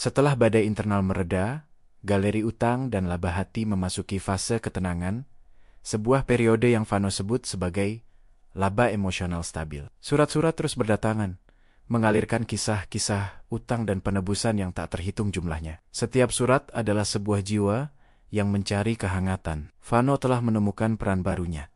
Setelah badai internal mereda, galeri utang dan laba hati memasuki fase ketenangan, sebuah periode yang Vano sebut sebagai laba emosional stabil. Surat-surat terus berdatangan, mengalirkan kisah-kisah utang dan penebusan yang tak terhitung jumlahnya. Setiap surat adalah sebuah jiwa yang mencari kehangatan. Vano telah menemukan peran barunya.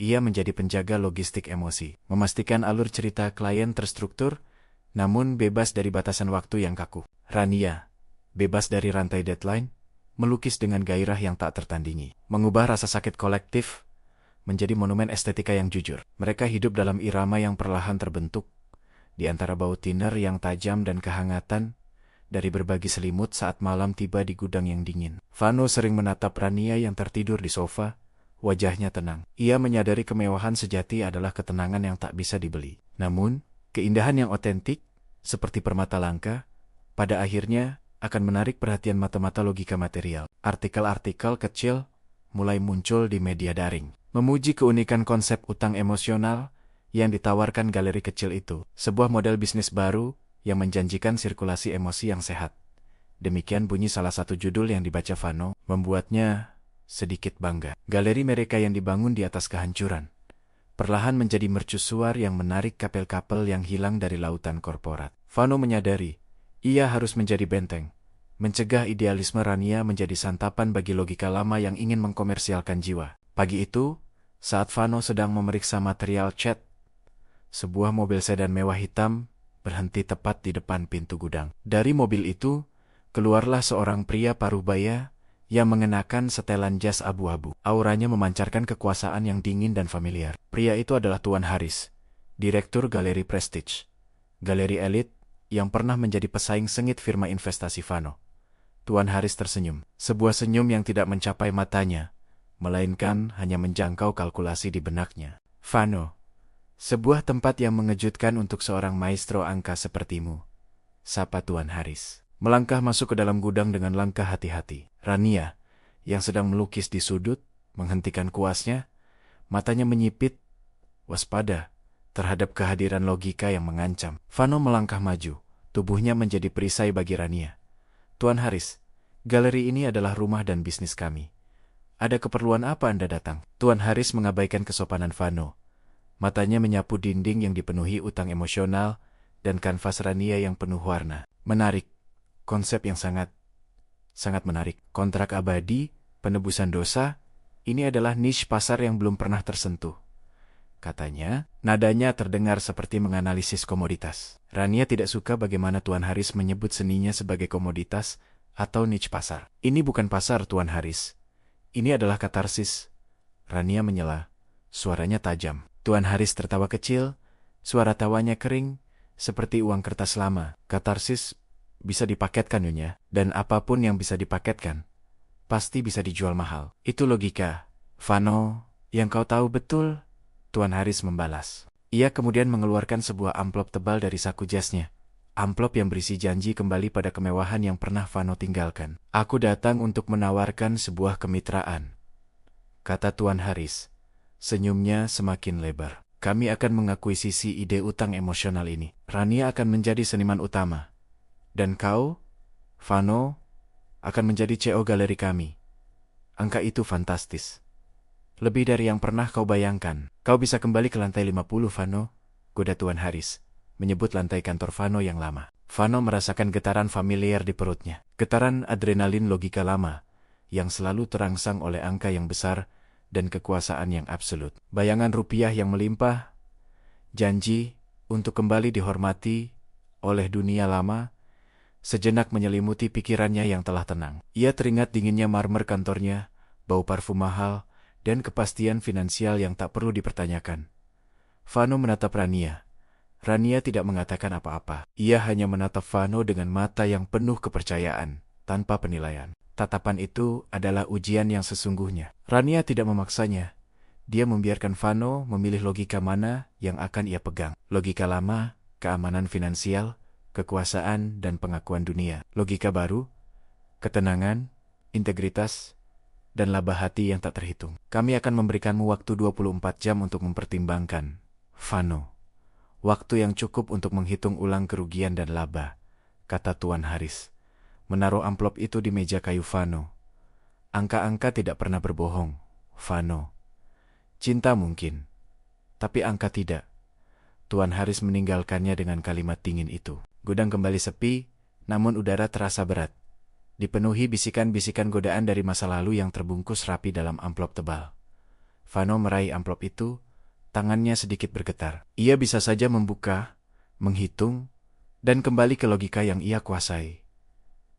Ia menjadi penjaga logistik emosi, memastikan alur cerita klien terstruktur, namun bebas dari batasan waktu yang kaku. Rania, bebas dari rantai deadline, melukis dengan gairah yang tak tertandingi, mengubah rasa sakit kolektif menjadi monumen estetika yang jujur. Mereka hidup dalam irama yang perlahan terbentuk, di antara bau thinner yang tajam dan kehangatan dari berbagi selimut saat malam tiba di gudang yang dingin. Vano sering menatap Rania yang tertidur di sofa, wajahnya tenang. Ia menyadari kemewahan sejati adalah ketenangan yang tak bisa dibeli. Namun, keindahan yang otentik, seperti permata langka, pada akhirnya akan menarik perhatian mata-mata logika material. Artikel-artikel kecil mulai muncul di media daring, memuji keunikan konsep utang emosional yang ditawarkan galeri kecil itu, sebuah model bisnis baru yang menjanjikan sirkulasi emosi yang sehat. Demikian bunyi salah satu judul yang dibaca Vano, membuatnya sedikit bangga. Galeri mereka yang dibangun di atas kehancuran, perlahan menjadi mercusuar yang menarik kapel-kapel yang hilang dari lautan korporat. Vano menyadari, ia harus menjadi benteng, mencegah idealisme Rania menjadi santapan bagi logika lama yang ingin mengkomersialkan jiwa. Pagi itu, saat Vano sedang memeriksa material cat, sebuah mobil sedan mewah hitam berhenti tepat di depan pintu gudang. Dari mobil itu, keluarlah seorang pria parubaya yang mengenakan setelan jas abu-abu. Auranya memancarkan kekuasaan yang dingin dan familiar. Pria itu adalah Tuan Haris, direktur galeri Prestige, galeri elit yang pernah menjadi pesaing sengit firma investasi Vano. Tuan Haris tersenyum, sebuah senyum yang tidak mencapai matanya, melainkan hanya menjangkau kalkulasi di benaknya. Vano, sebuah tempat yang mengejutkan untuk seorang maestro angka sepertimu, sapa Tuan Haris. Melangkah masuk ke dalam gudang dengan langkah hati-hati. Rania, yang sedang melukis di sudut, menghentikan kuasnya, matanya menyipit, waspada terhadap kehadiran logika yang mengancam. Vano melangkah maju, tubuhnya menjadi perisai bagi Rania. Tuan Haris, galeri ini adalah rumah dan bisnis kami. Ada keperluan apa Anda datang? Tuan Haris mengabaikan kesopanan Vano. Matanya menyapu dinding yang dipenuhi utang emosional dan kanvas Rania yang penuh warna. Menarik. Konsep yang sangat menarik. Kontrak abadi, penebusan dosa, ini adalah niche pasar yang belum pernah tersentuh. Katanya, nadanya terdengar seperti menganalisis komoditas. Rania tidak suka bagaimana Tuan Haris menyebut seninya sebagai komoditas atau niche pasar. Ini bukan pasar, Tuan Haris. Ini adalah katarsis. Rania menyela, suaranya tajam. Tuan Haris tertawa kecil, suara tawanya kering, seperti uang kertas lama. Katarsis bisa dipaketkan, Nyonya, dan apapun yang bisa dipaketkan, pasti bisa dijual mahal. Itu logika. Vano, yang kau tahu betul, Tuan Haris membalas. Ia kemudian mengeluarkan sebuah amplop tebal dari saku jasnya. Amplop yang berisi janji kembali pada kemewahan yang pernah Vano tinggalkan. Aku datang untuk menawarkan sebuah kemitraan, kata Tuan Haris. Senyumnya semakin lebar. Kami akan mengakuisisi ide utang emosional ini. Rania akan menjadi seniman utama. Dan kau, Vano, akan menjadi CEO galeri kami. Angka itu fantastis. Lebih dari yang pernah kau bayangkan. Kau bisa kembali ke lantai 50, Vano, goda Tuan Haris, menyebut lantai kantor Vano yang lama. Vano merasakan getaran familiar di perutnya. Getaran adrenalin logika lama, yang selalu terangsang oleh angka yang besar dan kekuasaan yang absolut. Bayangan rupiah yang melimpah, janji untuk kembali dihormati oleh dunia lama, sejenak menyelimuti pikirannya yang telah tenang. Ia teringat dinginnya marmer kantornya, bau parfum mahal, dan kepastian finansial yang tak perlu dipertanyakan. Vano menatap Rania. Rania tidak mengatakan apa-apa. Ia hanya menatap Vano dengan mata yang penuh kepercayaan, tanpa penilaian. Tatapan itu adalah ujian yang sesungguhnya. Rania tidak memaksanya. Dia membiarkan Vano memilih logika mana yang akan ia pegang. Logika lama, keamanan finansial, kekuasaan, dan pengakuan dunia. Logika baru, ketenangan, integritas, dan laba hati yang tak terhitung. Kami akan memberikanmu waktu 24 jam untuk mempertimbangkan, Vano. Waktu yang cukup untuk menghitung ulang kerugian dan laba, kata Tuan Haris. menaruh amplop itu di meja kayu Vano. Angka-angka tidak pernah berbohong, Vano. Cinta mungkin, tapi angka tidak. Tuan Haris meninggalkannya dengan kalimat dingin itu. Gudang kembali sepi, namun udara terasa berat. Dipenuhi bisikan-bisikan godaan dari masa lalu yang terbungkus rapi dalam amplop tebal. Vano meraih amplop itu, tangannya sedikit bergetar. Ia bisa saja membuka, menghitung, dan kembali ke logika yang ia kuasai.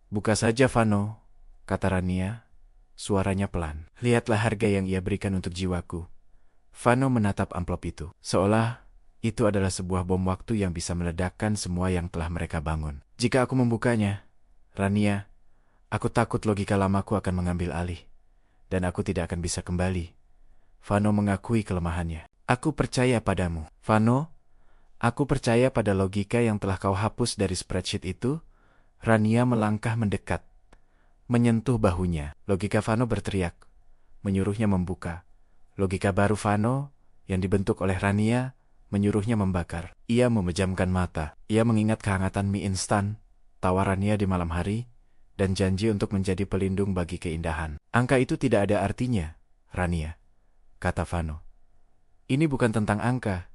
Buka saja, Vano, kata Rania, suaranya pelan. Lihatlah harga yang ia berikan untuk jiwaku. Vano menatap amplop itu, seolah itu adalah sebuah bom waktu yang bisa meledakkan semua yang telah mereka bangun. Jika aku membukanya, Rania, aku takut logika lamaku akan mengambil alih, dan aku tidak akan bisa kembali. Vano mengakui kelemahannya. Aku percaya padamu. Vano, aku percaya pada logika yang telah kau hapus dari spreadsheet itu. Rania melangkah mendekat, menyentuh bahunya. Logika Vano berteriak, menyuruhnya membuka. Logika baru Vano, yang dibentuk oleh Rania, menyuruhnya membakar. Ia memejamkan mata. Ia mengingat kehangatan mie instan, tawarannya di malam hari, dan janji untuk menjadi pelindung bagi keindahan. Angka itu tidak ada artinya, Rania, kata Vano. Ini bukan tentang angka.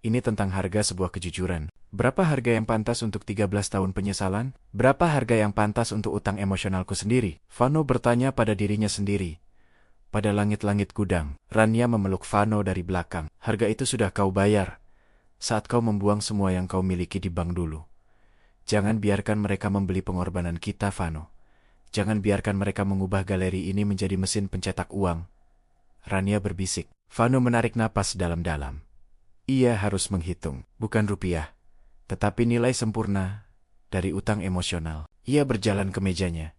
Ini tentang harga sebuah kejujuran. Berapa harga yang pantas untuk 13 tahun penyesalan? Berapa harga yang pantas untuk utang emosionalku sendiri? Vano bertanya pada dirinya sendiri. Pada langit-langit gudang, Rania memeluk Vano dari belakang. Harga itu sudah kau bayar saat kau membuang semua yang kau miliki di bank dulu. Jangan biarkan mereka membeli pengorbanan kita, Vano. Jangan biarkan mereka mengubah galeri ini menjadi mesin pencetak uang. Rania berbisik. Vano menarik napas dalam-dalam. Ia harus menghitung, bukan rupiah, tetapi nilai sempurna dari utang emosional. Ia berjalan ke mejanya.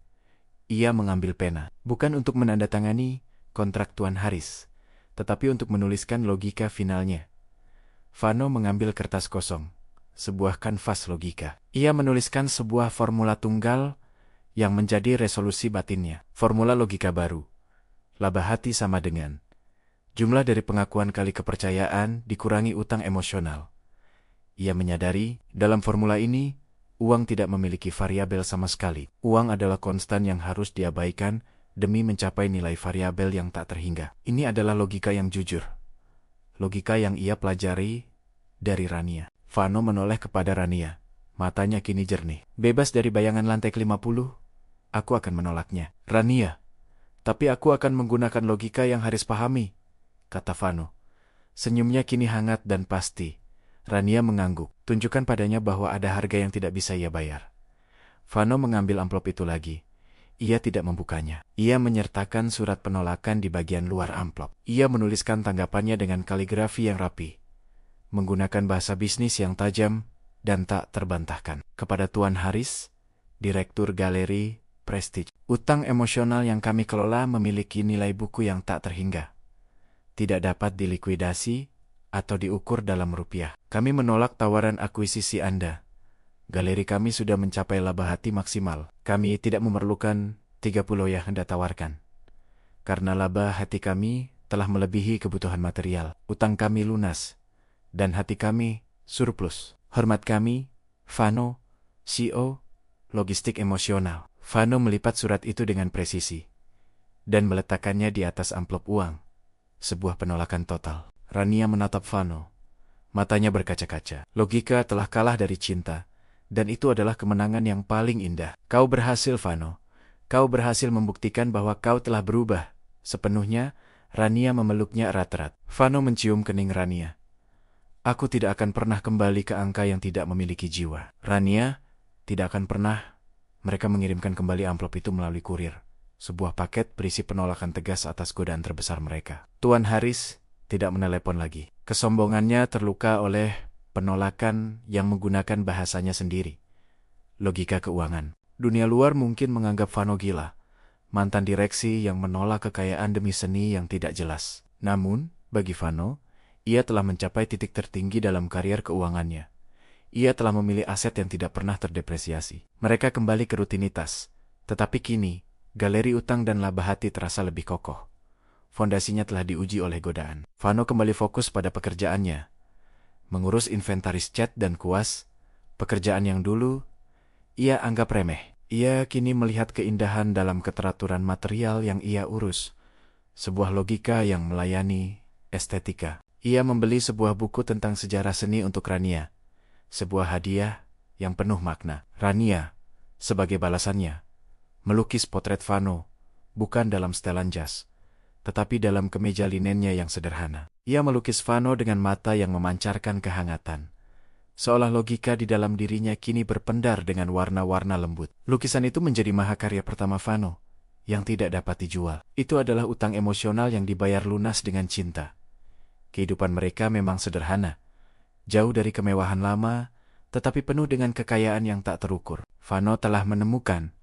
Ia mengambil pena, bukan untuk menandatangani kontrak Tuan Haris, tetapi untuk menuliskan logika finalnya. Vano mengambil kertas kosong, sebuah kanvas logika. Ia menuliskan sebuah formula tunggal yang menjadi resolusi batinnya. Formula logika baru. Laba hati sama dengan jumlah dari pengakuan kali kepercayaan dikurangi utang emosional. Ia menyadari, dalam formula ini, uang tidak memiliki variabel sama sekali. Uang adalah konstan yang harus diabaikan demi mencapai nilai variabel yang tak terhingga. Ini adalah logika yang jujur. Logika yang ia pelajari dari Rania. Vano menoleh kepada Rania. Matanya kini jernih. Bebas dari bayangan lantai ke-50, aku akan menolaknya. Rania, tapi aku akan menggunakan logika yang Haris pahami, kata Vano. Senyumnya kini hangat dan pasti. Rania mengangguk. Tunjukkan padanya bahwa ada harga yang tidak bisa ia bayar. Vano mengambil amplop itu lagi. Ia tidak membukanya. Ia menyertakan surat penolakan di bagian luar amplop. Ia menuliskan tanggapannya dengan kaligrafi yang rapi, menggunakan bahasa bisnis yang tajam dan tak terbantahkan. Kepada Tuan Haris, Direktur Galeri Prestige. Utang emosional yang kami kelola memiliki nilai buku yang tak terhingga. Tidak dapat dilikuidasi atau diukur dalam rupiah. Kami menolak tawaran akuisisi Anda. Galeri kami sudah mencapai laba hati maksimal. Kami tidak memerlukan 30 yang Anda tawarkan. Karena laba hati kami telah melebihi kebutuhan material. Utang kami lunas. Dan hati kami surplus. Hormat kami, Vano, CEO, Logistik Emosional. Vano melipat surat itu dengan presisi dan meletakkannya di atas amplop uang. Sebuah penolakan total. Rania menatap Vano. Matanya berkaca-kaca. Logika telah kalah dari cinta. Dan itu adalah kemenangan yang paling indah. Kau berhasil, Vano. Kau berhasil membuktikan bahwa kau telah berubah. Sepenuhnya, Rania memeluknya erat-erat. Vano mencium kening Rania. Aku tidak akan pernah kembali ke angka yang tidak memiliki jiwa. Rania, tidak akan pernah. Mereka mengirimkan kembali amplop itu melalui kurir. Sebuah paket berisi penolakan tegas atas godaan terbesar mereka. Tuan Haris tidak menelepon lagi. Kesombongannya terluka oleh penolakan yang menggunakan bahasanya sendiri. Logika keuangan. Dunia luar mungkin menganggap Vano gila. Mantan direksi yang menolak kekayaan demi seni yang tidak jelas. Namun, bagi Vano, ia telah mencapai titik tertinggi dalam karier keuangannya. Ia telah memilih aset yang tidak pernah terdepresiasi. Mereka kembali ke rutinitas. Tetapi kini, galeri utang dan laba hati terasa lebih kokoh. Fondasinya telah diuji oleh godaan. Vano kembali fokus pada pekerjaannya. Mengurus inventaris cat dan kuas, pekerjaan yang dulu ia anggap remeh. Ia kini melihat keindahan dalam keteraturan material yang ia urus, sebuah logika yang melayani estetika. Ia membeli sebuah buku tentang sejarah seni untuk Rania, sebuah hadiah yang penuh makna. Rania, sebagai balasannya, melukis potret Vano, bukan dalam setelan jas, tetapi dalam kemeja linennya yang sederhana. Ia melukis Vano dengan mata yang memancarkan kehangatan, seolah logika di dalam dirinya kini berpendar dengan warna-warna lembut. Lukisan itu menjadi mahakarya pertama Vano, yang tidak dapat dijual. Itu adalah utang emosional yang dibayar lunas dengan cinta. Kehidupan mereka memang sederhana, jauh dari kemewahan lama, tetapi penuh dengan kekayaan yang tak terukur. Vano telah menemukan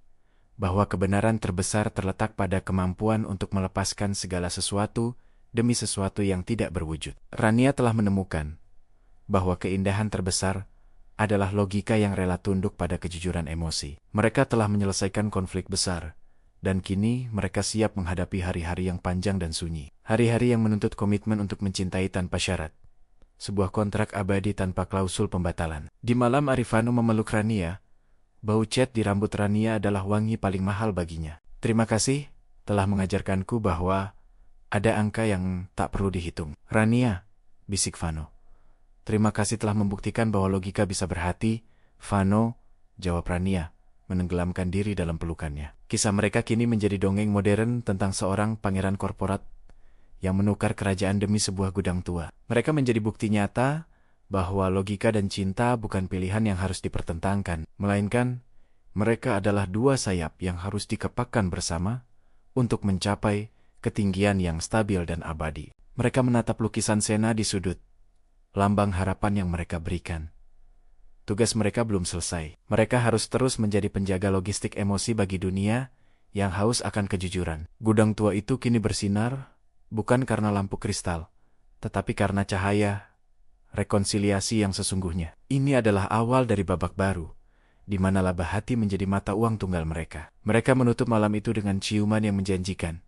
bahwa kebenaran terbesar terletak pada kemampuan untuk melepaskan segala sesuatu demi sesuatu yang tidak berwujud. Rania telah menemukan bahwa keindahan terbesar adalah logika yang rela tunduk pada kejujuran emosi. Mereka telah menyelesaikan konflik besar, dan kini mereka siap menghadapi hari-hari yang panjang dan sunyi. Hari-hari yang menuntut komitmen untuk mencintai tanpa syarat. Sebuah kontrak abadi tanpa klausul pembatalan. Di malam Arifano memeluk Rania, bau cat di rambut Rania adalah wangi paling mahal baginya. Terima kasih telah mengajarkanku bahwa ada angka yang tak perlu dihitung. Rania, bisik Vano. Terima kasih telah membuktikan bahwa logika bisa berhati. Vano, jawab Rania, menenggelamkan diri dalam pelukannya. Kisah mereka kini menjadi dongeng modern tentang seorang pangeran korporat yang menukar kerajaan demi sebuah gudang tua. Mereka menjadi bukti nyata bahwa logika dan cinta bukan pilihan yang harus dipertentangkan, melainkan mereka adalah dua sayap yang harus dikepakkan bersama untuk mencapai ketinggian yang stabil dan abadi. Mereka menatap lukisan Sena di sudut, lambang harapan yang mereka berikan. Tugas mereka belum selesai. Mereka harus terus menjadi penjaga logistik emosi bagi dunia yang haus akan kejujuran. Gudang tua itu kini bersinar, bukan karena lampu kristal, tetapi karena cahaya rekonsiliasi yang sesungguhnya. Ini adalah awal dari babak baru, di mana laba hati menjadi mata uang tunggal mereka. Mereka menutup malam itu dengan ciuman yang menjanjikan,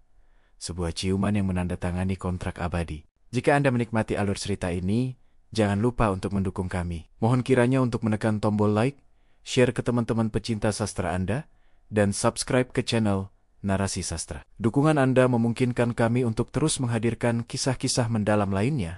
sebuah ciuman yang menandatangani kontrak abadi. Jika Anda menikmati alur cerita ini, jangan lupa untuk mendukung kami. Mohon kiranya untuk menekan tombol like, share ke teman-teman pecinta sastra Anda, dan subscribe ke channel Narasi Sastra. Dukungan Anda memungkinkan kami untuk terus menghadirkan kisah-kisah mendalam lainnya.